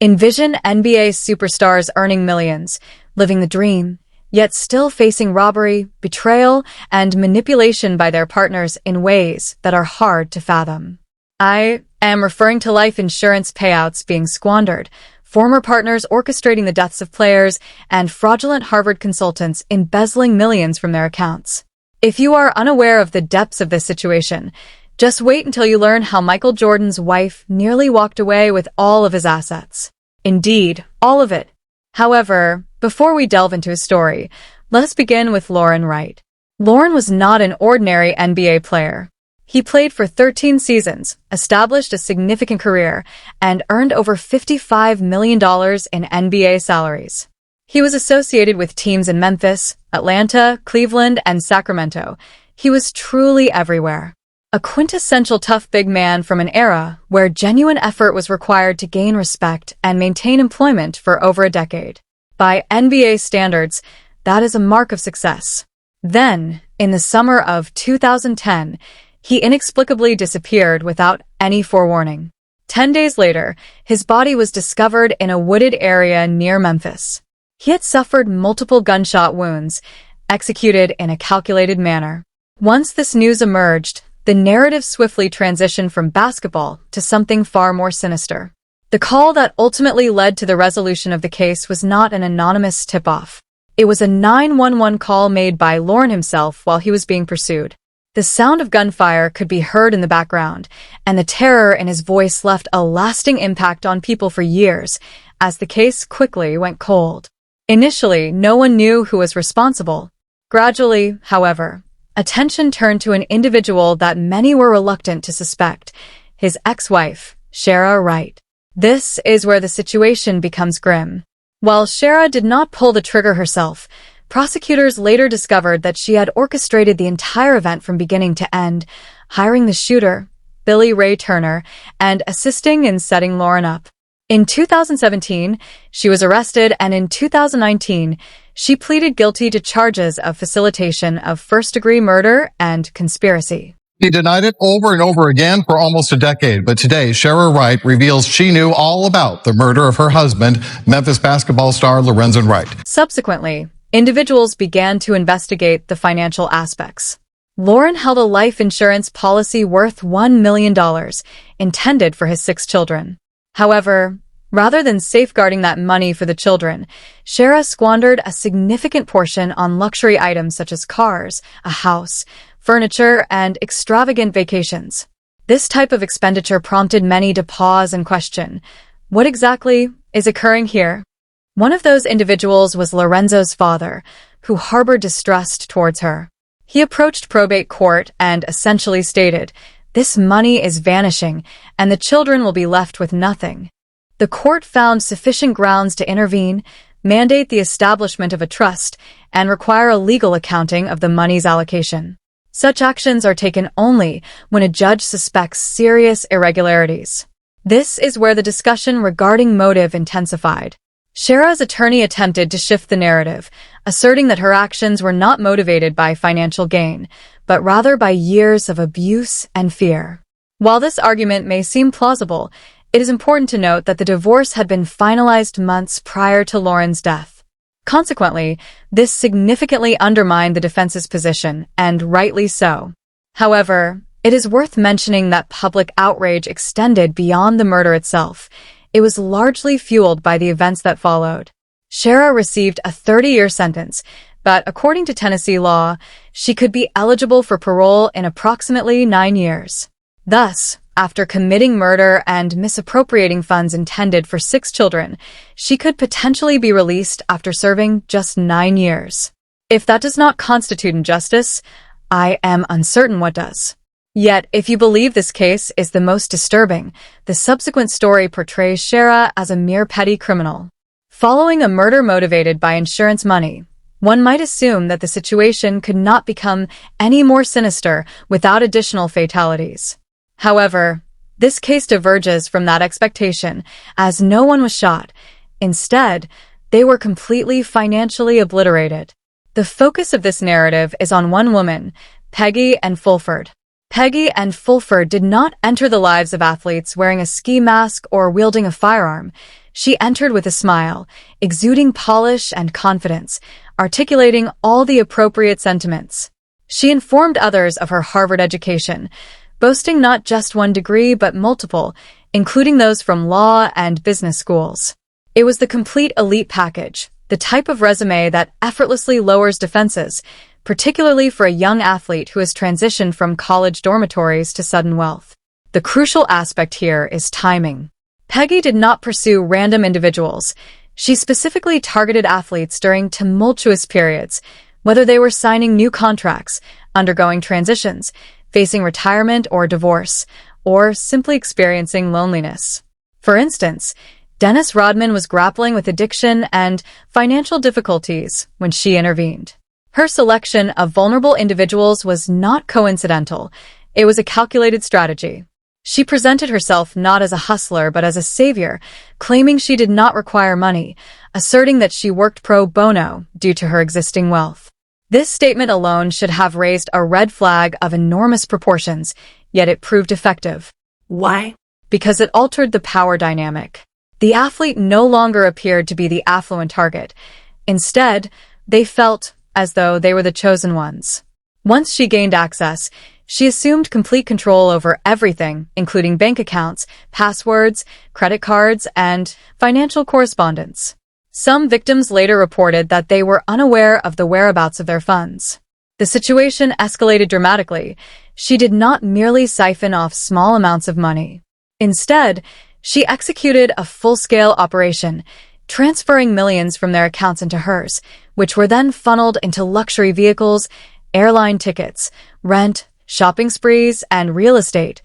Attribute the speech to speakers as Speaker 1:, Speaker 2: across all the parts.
Speaker 1: Envision NBA superstars earning millions, living the dream, yet still facing robbery, betrayal, and manipulation by their partners in ways that are hard to fathom. I am referring to life insurance payouts being squandered, former partners orchestrating the deaths of players, and fraudulent Harvard consultants embezzling millions from their accounts. If you are unaware of the depths of this situation, just wait until you learn how Michael Jordan's wife nearly walked away with all of his assets. Indeed, all of it. However, before we delve into his story, let us begin with Loren Wright. Loren was not an ordinary NBA player. He played for 13 seasons, established a significant career, and earned over $55 million in NBA salaries. He was associated with teams in Memphis, Atlanta, Cleveland, and Sacramento. He was truly everywhere. A quintessential tough big man from an era where genuine effort was required to gain respect and maintain employment for over a decade. By NBA standards, that is a mark of success. Then, in the summer of 2010, he inexplicably disappeared without any forewarning. 10 days later, his body was discovered in a wooded area near Memphis. He had suffered multiple gunshot wounds, executed in a calculated manner. Once this news emerged, the narrative swiftly transitioned from basketball to something far more sinister. The call that ultimately led to the resolution of the case was not an anonymous tip-off. It was a 911 call made by Loren himself while he was being pursued. The sound of gunfire could be heard in the background, and the terror in his voice left a lasting impact on people for years, as the case quickly went cold. Initially, no one knew who was responsible. Gradually, however, attention turned to an individual that many were reluctant to suspect, his ex-wife, Shara Wright. This is where the situation becomes grim. While Shara did not pull the trigger herself, prosecutors later discovered that she had orchestrated the entire event from beginning to end, hiring the shooter, Billy Ray Turner, and assisting in setting Loren up. In 2017, she was arrested, and in 2019, she pleaded guilty to charges of facilitation of first-degree murder and conspiracy.
Speaker 2: He denied it over and over again for almost a decade, but today, Shara Wright reveals she knew all about the murder of her husband, Memphis basketball star Lorenzen Wright.
Speaker 1: Subsequently, individuals began to investigate the financial aspects. Loren held a life insurance policy worth $1 million, intended for his 6 children. However, rather than safeguarding that money for the children, Shara squandered a significant portion on luxury items such as cars, a house, furniture, and extravagant vacations. This type of expenditure prompted many to pause and question, what exactly is occurring here? One of those individuals was Lorenzo's father, who harbored distrust towards her. He approached probate court and essentially stated, "This money is vanishing, and the children will be left with nothing." The court found sufficient grounds to intervene, mandate the establishment of a trust, and require a legal accounting of the money's allocation. Such actions are taken only when a judge suspects serious irregularities. This is where the discussion regarding motive intensified. Shara's attorney attempted to shift the narrative, asserting that her actions were not motivated by financial gain, but rather by years of abuse and fear. While this argument may seem plausible, it is important to note that the divorce had been finalized months prior to Loren's death. Consequently, this significantly undermined the defense's position, and rightly so. However, it is worth mentioning that public outrage extended beyond the murder itself. It was largely fueled by the events that followed. Shara received a 30-year sentence, but according to Tennessee law, she could be eligible for parole in approximately 9 years. Thus, after committing murder and misappropriating funds intended for 6 children, she could potentially be released after serving just 9 years. If that does not constitute injustice, I am uncertain what does. Yet, if you believe this case is the most disturbing, the subsequent story portrays Shara as a mere petty criminal. Following a murder motivated by insurance money, one might assume that the situation could not become any more sinister without additional fatalities. However, this case diverges from that expectation, as no one was shot. Instead, they were completely financially obliterated. The focus of this narrative is on one woman, Peggy Ann Fulford. Peggy and Fulford did not enter the lives of athletes wearing a ski mask or wielding a firearm. She entered with a smile, exuding polish and confidence, articulating all the appropriate sentiments. She informed others of her Harvard education, boasting not just one degree but multiple, including those from law and business schools. It was the complete elite package, the type of resume that effortlessly lowers defenses, particularly for a young athlete who has transitioned from college dormitories to sudden wealth. The crucial aspect here is timing. Peggy did not pursue random individuals. She specifically targeted athletes during tumultuous periods, whether they were signing new contracts, undergoing transitions, facing retirement or divorce, or simply experiencing loneliness. For instance, Dennis Rodman was grappling with addiction and financial difficulties when she intervened. Her selection of vulnerable individuals was not coincidental. It was a calculated strategy. She presented herself not as a hustler but as a savior, claiming she did not require money, asserting that she worked pro bono due to her existing wealth. This statement alone should have raised a red flag of enormous proportions, yet it proved effective.
Speaker 3: Why?
Speaker 1: Because it altered the power dynamic. The athlete no longer appeared to be the affluent target. Instead, they felt as though they were the chosen ones. Once she gained access, she assumed complete control over everything, including bank accounts, passwords, credit cards, and financial correspondence. Some victims later reported that they were unaware of the whereabouts of their funds. The situation escalated dramatically. She did not merely siphon off small amounts of money. Instead, she executed a full-scale operation, transferring millions from their accounts into hers, which were then funneled into luxury vehicles, airline tickets, rent, shopping sprees, and real estate,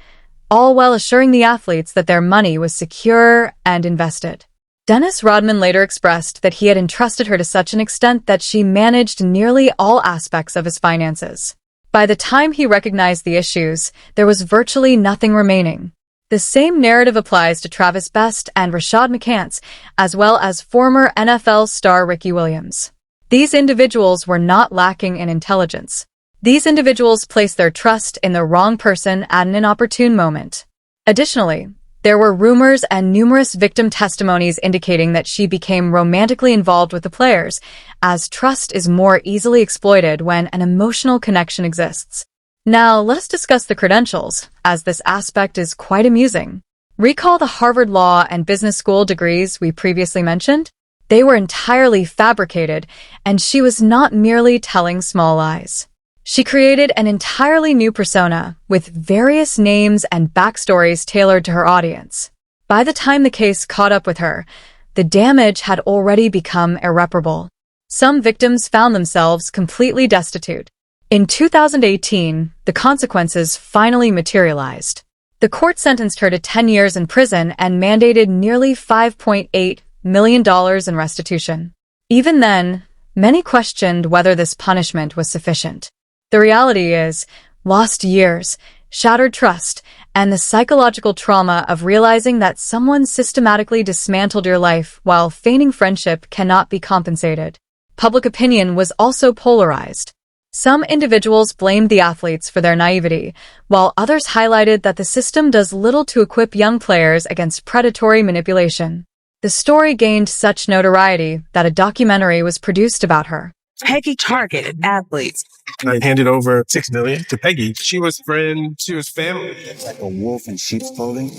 Speaker 1: all while assuring the athletes that their money was secure and invested. Dennis Rodman later expressed that he had entrusted her to such an extent that she managed nearly all aspects of his finances. By the time he recognized the issues, there was virtually nothing remaining. The same narrative applies to Travis Best and Rashad McCants, as well as former NFL star Ricky Williams. These individuals were not lacking in intelligence. These individuals placed their trust in the wrong person at an inopportune moment. Additionally, there were rumors and numerous victim testimonies indicating that she became romantically involved with the players, as trust is more easily exploited when an emotional connection exists. Now, let us discuss the credentials, as this aspect is quite amusing. Recall the Harvard Law and Business School degrees we previously mentioned? They were entirely fabricated, and she was not merely telling small lies. She created an entirely new persona, with various names and backstories tailored to her audience. By the time the case caught up with her, the damage had already become irreparable. Some victims found themselves completely destitute. In 2018, the consequences finally materialized. The court sentenced her to 10 years in prison and mandated nearly $5.8 million in restitution. Even then, many questioned whether this punishment was sufficient. The reality is, lost years, shattered trust, and the psychological trauma of realizing that someone systematically dismantled your life while feigning friendship cannot be compensated. Public opinion was also polarized. Some individuals blamed the athletes for their naivety, while others highlighted that the system does little to equip young players against predatory manipulation. The story gained such notoriety that a documentary was produced about her.
Speaker 3: Peggy targeted athletes.
Speaker 4: I handed over $6 million to Peggy. She was friend, she was family.
Speaker 5: Like a wolf in sheep's clothing.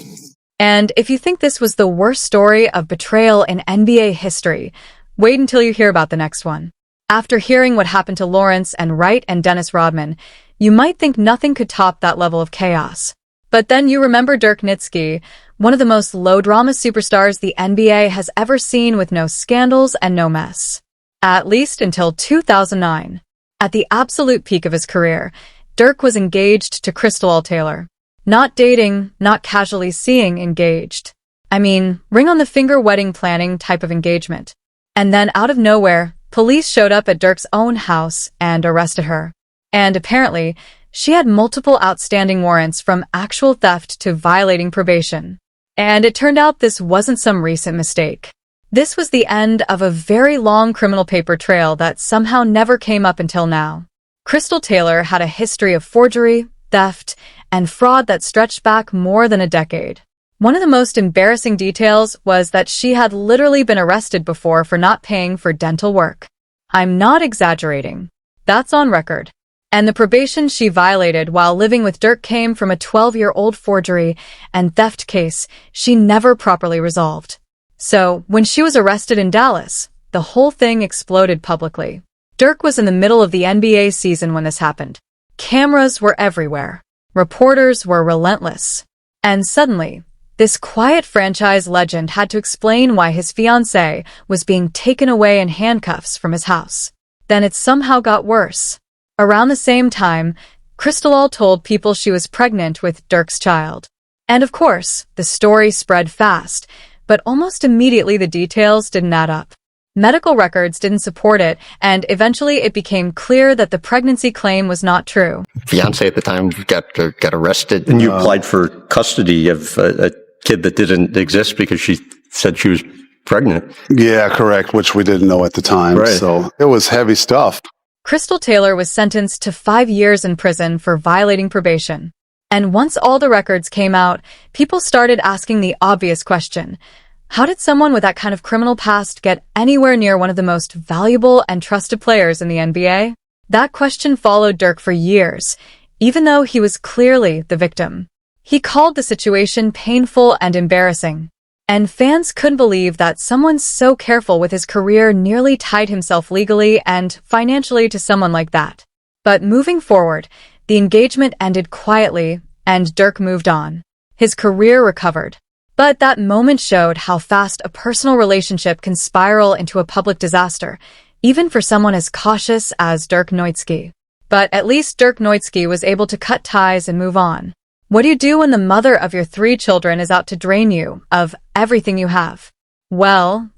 Speaker 1: And if you think this was the worst story of betrayal in NBA history, wait until you hear about the next one. After hearing what happened to Lawrence and Wright and Dennis Rodman, you might think nothing could top that level of chaos. But then you remember Dirk Nowitzki, one of the most low-drama superstars the NBA has ever seen, with no scandals and no mess. At least until 2009. At the absolute peak of his career, Dirk was engaged to Crystal Taylor. Not dating, not casually seeing engaged. I mean, ring-on-the-finger wedding planning type of engagement. And then out of nowhere, police showed up at Dirk's own house and arrested her. And apparently, she had multiple outstanding warrants from actual theft to violating probation. And it turned out this wasn't some recent mistake. This was the end of a very long criminal paper trail that somehow never came up until now. Crystal Taylor had a history of forgery, theft, and fraud that stretched back more than a decade. One of the most embarrassing details was that she had literally been arrested before for not paying for dental work. I'm not exaggerating. That's on record. And the probation she violated while living with Dirk came from a 12-year-old forgery and theft case she never properly resolved. So, when she was arrested in Dallas, the whole thing exploded publicly. Dirk was in the middle of the NBA season when this happened. Cameras were everywhere. Reporters were relentless. And suddenly, this quiet franchise legend had to explain why his fiancée was being taken away in handcuffs from his house. Then it somehow got worse. Around the same time, Crystal told people she was pregnant with Dirk's child. And of course, the story spread fast, but almost immediately the details didn't add up. Medical records didn't support it, and eventually it became clear that the pregnancy claim was not true.
Speaker 6: Fiance at the time got arrested.
Speaker 7: And you applied for custody of a kid that didn't exist because she said she was pregnant.
Speaker 8: Yeah, correct, which we didn't know at the time.
Speaker 7: Right.
Speaker 8: So it was heavy stuff.
Speaker 1: Crystal Taylor was sentenced to 5 years in prison for violating probation. And once all the records came out, people started asking the obvious question. How did someone with that kind of criminal past get anywhere near one of the most valuable and trusted players in the NBA? That question followed Dirk for years, even though he was clearly the victim. He called the situation painful and embarrassing. And fans couldn't believe that someone so careful with his career nearly tied himself legally and financially to someone like that. But moving forward, the engagement ended quietly, and Dirk moved on. His career recovered. But that moment showed how fast a personal relationship can spiral into a public disaster, even for someone as cautious as Dirk Nowitzki. But at least Dirk Nowitzki was able to cut ties and move on. What do you do when the mother of your 3 children is out to drain you of everything you have? Well,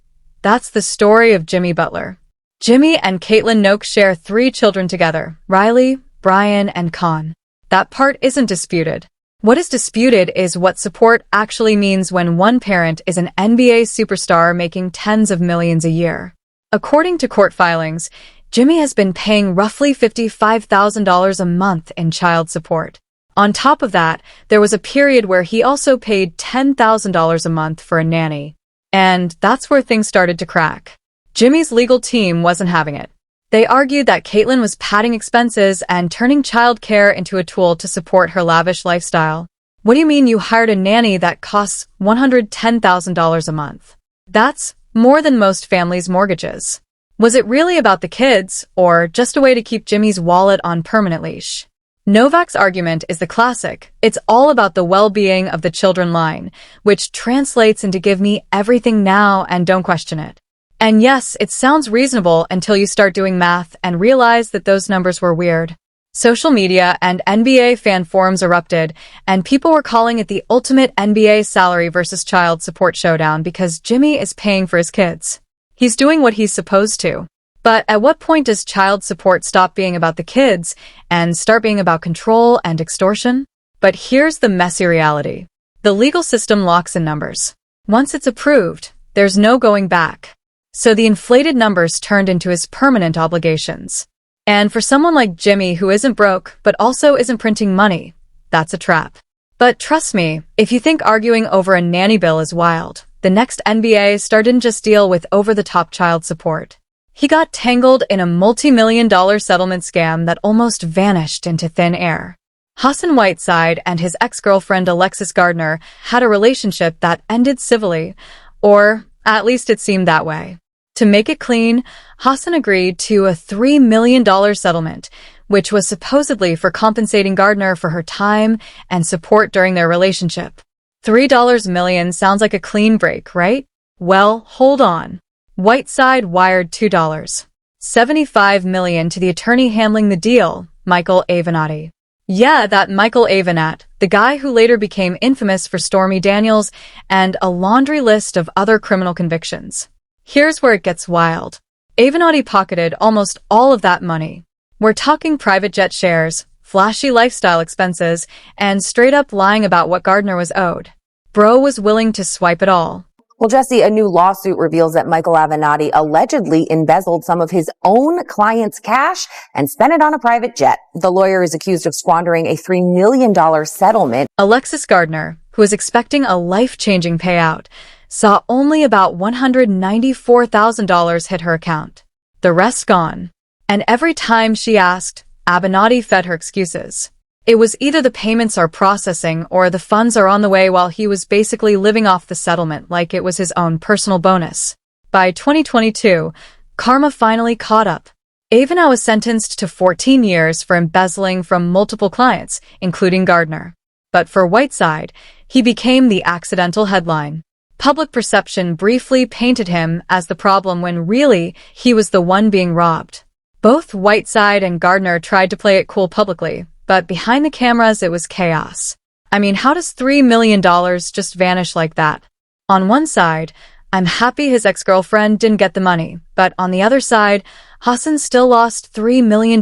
Speaker 1: that's the story of Jimmy Butler. Jimmy and Caitlin Noakes share 3 children together, Riley, Brian, and Con. That part isn't disputed. What is disputed is what support actually means when one parent is an NBA superstar making tens of millions a year. According to court filings, Jimmy has been paying roughly $55,000 a month in child support. On top of that, there was a period where he also paid $10,000 a month for a nanny. And that's where things started to crack. Jimmy's legal team wasn't having it. They argued that Caitlin was padding expenses and turning childcare into a tool to support her lavish lifestyle. What do you mean you hired a nanny that costs $110,000 a month? That's more than most families' mortgages. Was it really about the kids, or just a way to keep Jimmy's wallet on permanent leash? Novak's argument is the classic, it's all about the well-being of the children line, which translates into give me everything now and don't question it. And yes, it sounds reasonable until you start doing math and realize that those numbers were weird. Social media and NBA fan forums erupted, and people were calling it the ultimate NBA salary versus child support showdown because Jimmy is paying for his kids. He's doing what he's supposed to. But at what point does child support stop being about the kids and start being about control and extortion? But here's the messy reality. The legal system locks in numbers. Once it's approved, there's no going back. So the inflated numbers turned into his permanent obligations. And for someone like Jimmy who isn't broke but also isn't printing money, that's a trap. But trust me, if you think arguing over a nanny bill is wild, the next NBA star didn't just deal with over-the-top child support. He got tangled in a multi-million-dollar settlement scam that almost vanished into thin air. Hassan Whiteside and his ex-girlfriend Alexis Gardner had a relationship that ended civilly, or at least it seemed that way. To make it clean, Hassan agreed to a $3 million settlement, which was supposedly for compensating Gardner for her time and support during their relationship. $3 million sounds like a clean break, right? Well, hold on. Whiteside wired $2.75 million to the attorney handling the deal, Michael Avenatti. Yeah, that Michael Avenatti, the guy who later became infamous for Stormy Daniels and a laundry list of other criminal convictions. Here's where it gets wild. Avenatti pocketed almost all of that money. We're talking private jet shares, flashy lifestyle expenses, and straight up lying about what Gardner was owed. Bro was willing to swipe it all.
Speaker 9: Well, Jesse, a new lawsuit reveals that Michael Avenatti allegedly embezzled some of his own clients' cash and spent it on a private jet. The lawyer is accused of squandering a $3 million settlement.
Speaker 1: Alexis Gardner, who was expecting a life-changing payout, saw only about $194,000 hit her account. The rest gone. And every time she asked, Avenatti fed her excuses. It was either the payments are processing or the funds are on the way, while he was basically living off the settlement like it was his own personal bonus. By 2022, karma finally caught up. Avenatti was sentenced to 14 years for embezzling from multiple clients, including Gardner. But for Whiteside, he became the accidental headline. Public perception briefly painted him as the problem when really he was the one being robbed. Both Whiteside and Gardner tried to play it cool publicly, but behind the cameras it was chaos. I mean, how does $3 million just vanish like that? On one side, I'm happy his ex-girlfriend didn't get the money, but on the other side, Hassan still lost $3 million,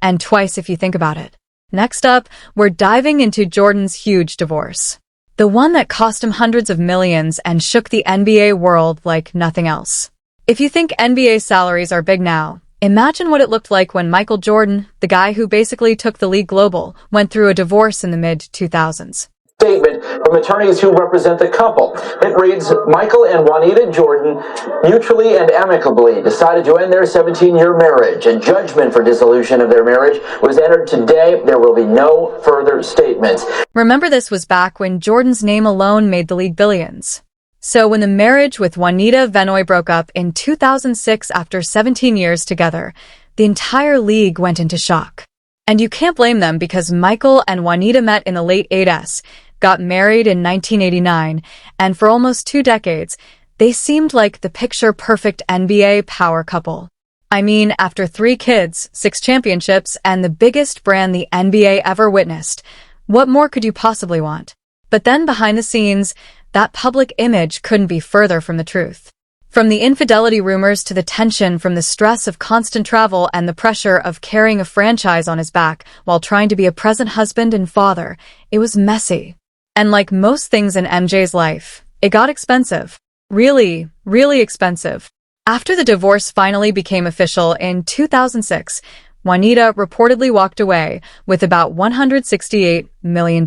Speaker 1: and twice if you think about it. Next up, we're diving into Jordan's huge divorce. The one that cost him hundreds of millions and shook the NBA world like nothing else. If you think NBA salaries are big now, imagine what it looked like when Michael Jordan, the guy who basically took the league global, went through a divorce in the mid-2000s.
Speaker 10: Statement from attorneys who represent the couple. It reads, Michael and Juanita Jordan mutually and amicably decided to end their 17-year marriage. A judgment for dissolution of their marriage was entered today. There will be no further statements.
Speaker 1: Remember, this was back when Jordan's name alone made the league billions. So when the marriage with Juanita Venoy broke up in 2006 after 17 years together, the entire league went into shock. And you can't blame them, because Michael and Juanita met in the late 80s, got married in 1989, and for almost 2 decades, they seemed like the picture-perfect NBA power couple. I mean, after 3 kids, 6 championships, and the biggest brand the NBA ever witnessed, what more could you possibly want? But then behind the scenes, that public image couldn't be further from the truth. From the infidelity rumors to the tension from the stress of constant travel and the pressure of carrying a franchise on his back while trying to be a present husband and father, it was messy. And like most things in MJ's life, it got expensive. Really, really expensive. After the divorce finally became official in 2006, Juanita reportedly walked away with about $168 million.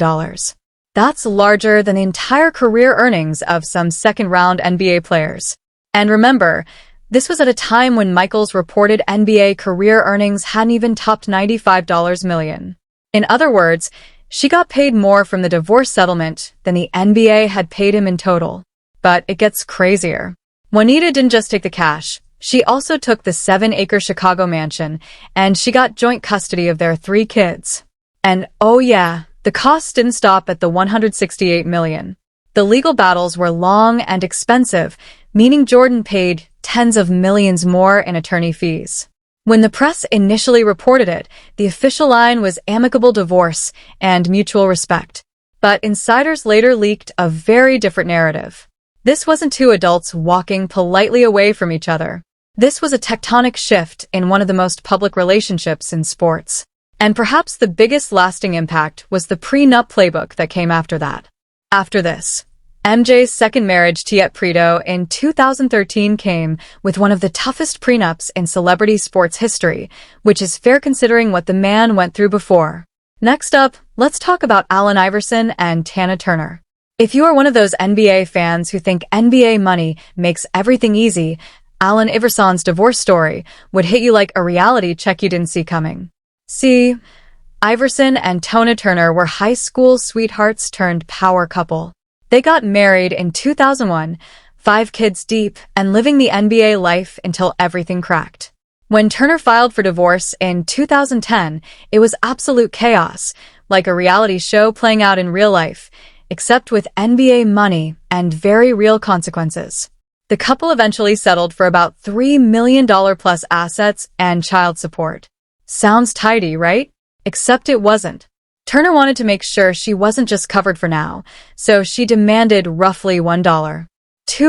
Speaker 1: That's larger than the entire career earnings of some second-round NBA players. And remember, this was at a time when Michael's reported NBA career earnings hadn't even topped $95 million. In other words, she got paid more from the divorce settlement than the NBA had paid him in total. But it gets crazier. Juanita didn't just take the cash. She also took the 7-acre Chicago mansion, and she got joint custody of their 3 kids. And oh yeah, the costs didn't stop at the $168 million. The legal battles were long and expensive, meaning Jordan paid tens of millions more in attorney fees. When the press initially reported it, the official line was amicable divorce and mutual respect. But insiders later leaked a very different narrative. This wasn't 2 adults walking politely away from each other. This was a tectonic shift in one of the most public relationships in sports. And perhaps the biggest lasting impact was the prenup playbook that came after that. After this, MJ's second marriage, Tiet Prito, in 2013 came with one of the toughest prenups in celebrity sports history, which is fair considering what the man went through before. Next up, let's talk about Allen Iverson and Tana Turner. If you are one of those NBA fans who think NBA money makes everything easy, Allen Iverson's divorce story would hit you like a reality check you didn't see coming. See, Iverson and Tana Turner were high school sweethearts turned power couple. They got married in 2001, 5 kids deep, and living the NBA life until everything cracked. When Turner filed for divorce in 2010, it was absolute chaos, like a reality show playing out in real life, except with NBA money and very real consequences. The couple eventually settled for about $3 million plus assets and child support. Sounds tidy, right? Except it wasn't. Turner wanted to make sure she wasn't just covered for now, so she demanded roughly $2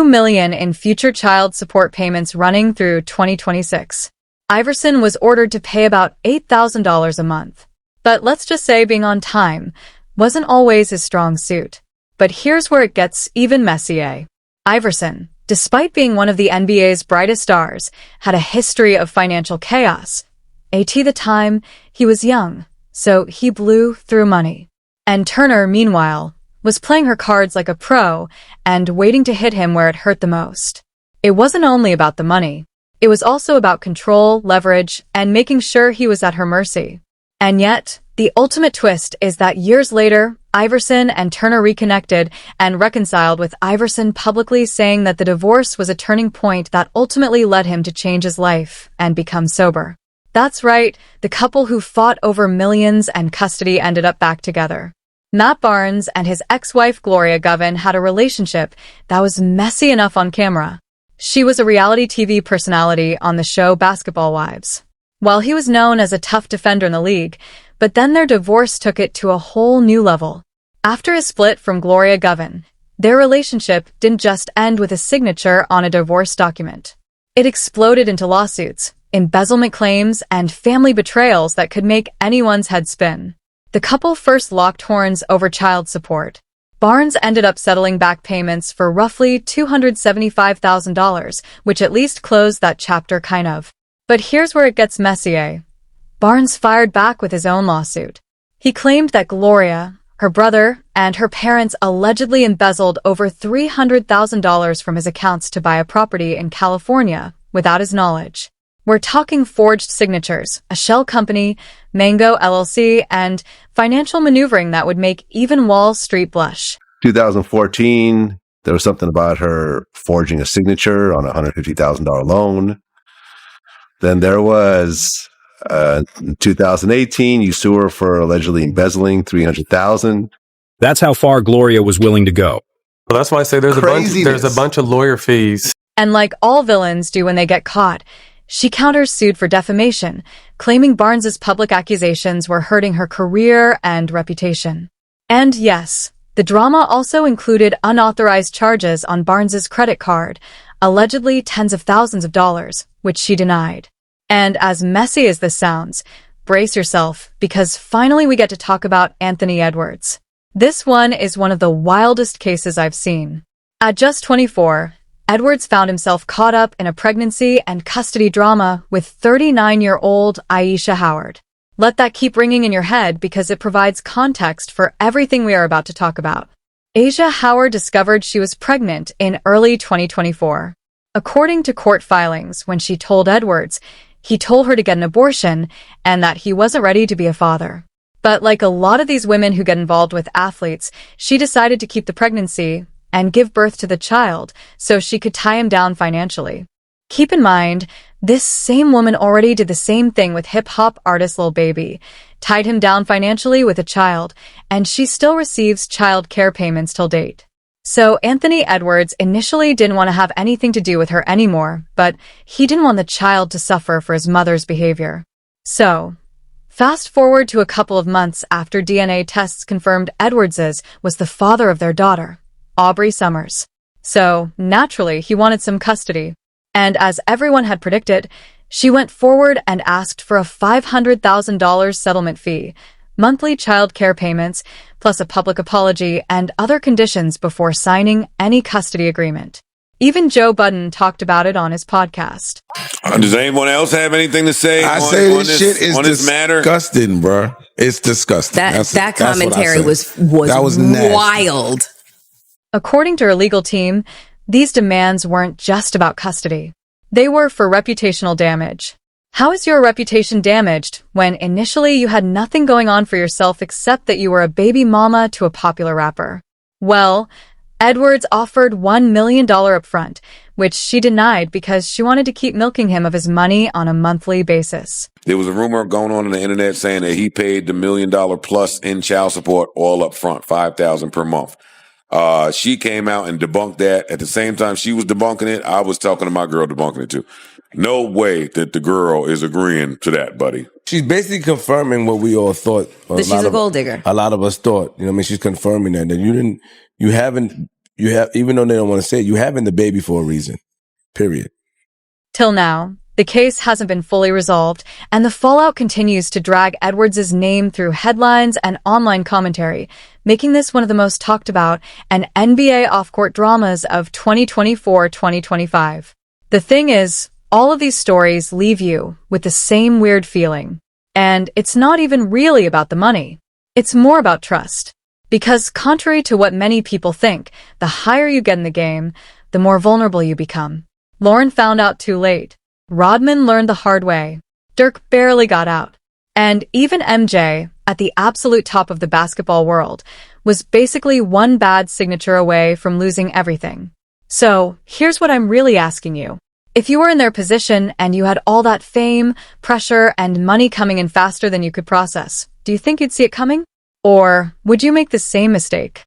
Speaker 1: million in future child support payments running through 2026. Iverson was ordered to pay about $8,000 a month. But let's just say being on time wasn't always his strong suit. But here's where it gets even messier. Iverson, despite being one of the NBA's brightest stars, had a history of financial chaos. At the time, he was young, so he blew through money. And Turner, meanwhile, was playing her cards like a pro and waiting to hit him where it hurt the most. It wasn't only about the money. It was also about control, leverage, and making sure he was at her mercy. And yet, the ultimate twist is that years later, Iverson and Turner reconnected and reconciled, with Iverson publicly saying that the divorce was a turning point that ultimately led him to change his life and become sober. That's right, the couple who fought over millions and custody ended up back together. Matt Barnes and his ex-wife Gloria Govan had a relationship that was messy enough on camera. She was a reality TV personality on the show Basketball Wives. While he was known as a tough defender in the league, but then their divorce took it to a whole new level. After a split from Gloria Govan, their relationship didn't just end with a signature on a divorce document. It exploded into lawsuits, embezzlement claims, and family betrayals that could make anyone's head spin. The couple first locked horns over child support. Barnes ended up settling back payments for roughly $275,000, which at least closed that chapter kind of. But here's where it gets messy, eh? Barnes fired back with his own lawsuit. He claimed that Gloria, her brother, and her parents allegedly embezzled over $300,000 from his accounts to buy a property in California without his knowledge. We're talking forged signatures, a shell company, Mango LLC, and financial maneuvering that would make even Wall Street blush.
Speaker 11: 2014, there was something about her forging a signature on a $150,000 loan. Then there was, in 2018, you sue her for allegedly embezzling $300,000.
Speaker 12: That's how far Gloria was willing to go.
Speaker 4: Well, that's why I say there's a bunch of lawyer fees.
Speaker 1: And like all villains do when they get caught, she countersued for defamation, claiming Barnes's public accusations were hurting her career and reputation. And yes, the drama also included unauthorized charges on Barnes's credit card, allegedly tens of thousands of dollars, which she denied. And as messy as this sounds, brace yourself, because finally we get to talk about Anthony Edwards. This one is one of the wildest cases I've seen. At just 24, Edwards found himself caught up in a pregnancy and custody drama with 39-year-old Aisha Howard. Let that keep ringing in your head because it provides context for everything we are about to talk about. Aisha Howard discovered she was pregnant in early 2024. According to court filings, when she told Edwards, he told her to get an abortion and that he wasn't ready to be a father. But like a lot of these women who get involved with athletes, she decided to keep the pregnancy and give birth to the child so she could tie him down financially. Keep in mind, this same woman already did the same thing with hip-hop artist Lil Baby, tied him down financially with a child, and she still receives child care payments till date. So Anthony Edwards initially didn't want to have anything to do with her anymore, but he didn't want the child to suffer for his mother's behavior. So, fast forward to a couple of months after DNA tests confirmed Edwards's was the father of their daughter, Aubrey Summers. So, naturally, he wanted some custody. And as everyone had predicted, she went forward and asked for a $500,000 settlement fee, monthly child care payments, plus a public apology and other conditions before signing any custody agreement. Even Joe Budden talked about it on his podcast.
Speaker 13: Does anyone else have anything to say
Speaker 14: I
Speaker 13: on,
Speaker 14: say
Speaker 13: on
Speaker 14: this shit is disgusting, bro. It's disgusting.
Speaker 3: That commentary was wild.
Speaker 1: According to her legal team, these demands weren't just about custody. They were for reputational damage. How is your reputation damaged when initially you had nothing going on for yourself except that you were a baby mama to a popular rapper? Well, Edwards offered $1 million upfront, which she denied because she wanted to keep milking him of his money on a monthly basis.
Speaker 13: There was a rumor going on the internet saying that he paid the $1 million plus in child support all up front, $5,000 per month. She came out and debunked that. At the same time she was debunking it, I was talking to my girl debunking it too. No way that the girl is agreeing to that, buddy.
Speaker 14: She's basically confirming what we all thought.
Speaker 3: That she's a gold digger.
Speaker 14: A lot of us thought. You know what I mean? She's confirming that you haven't, even though they don't want to say it, you having the baby for a reason. Period.
Speaker 1: Till now, The case hasn't been fully resolved, and the fallout continues to drag Edwards' name through headlines and online commentary, making this one of the most talked about and NBA off-court dramas of 2024-2025. The thing is, all of these stories leave you with the same weird feeling. And it's not even really about the money. It's more about trust. Because contrary to what many people think, the higher you get in the game, the more vulnerable you become. Lauren found out too late. Rodman learned the hard way. Dirk barely got out. And even MJ, at the absolute top of the basketball world, was basically one bad signature away from losing everything. So, here's what I'm really asking you. If you were in their position and you had all that fame, pressure, and money coming in faster than you could process, do you think you'd see it coming? Or would you make the same mistake?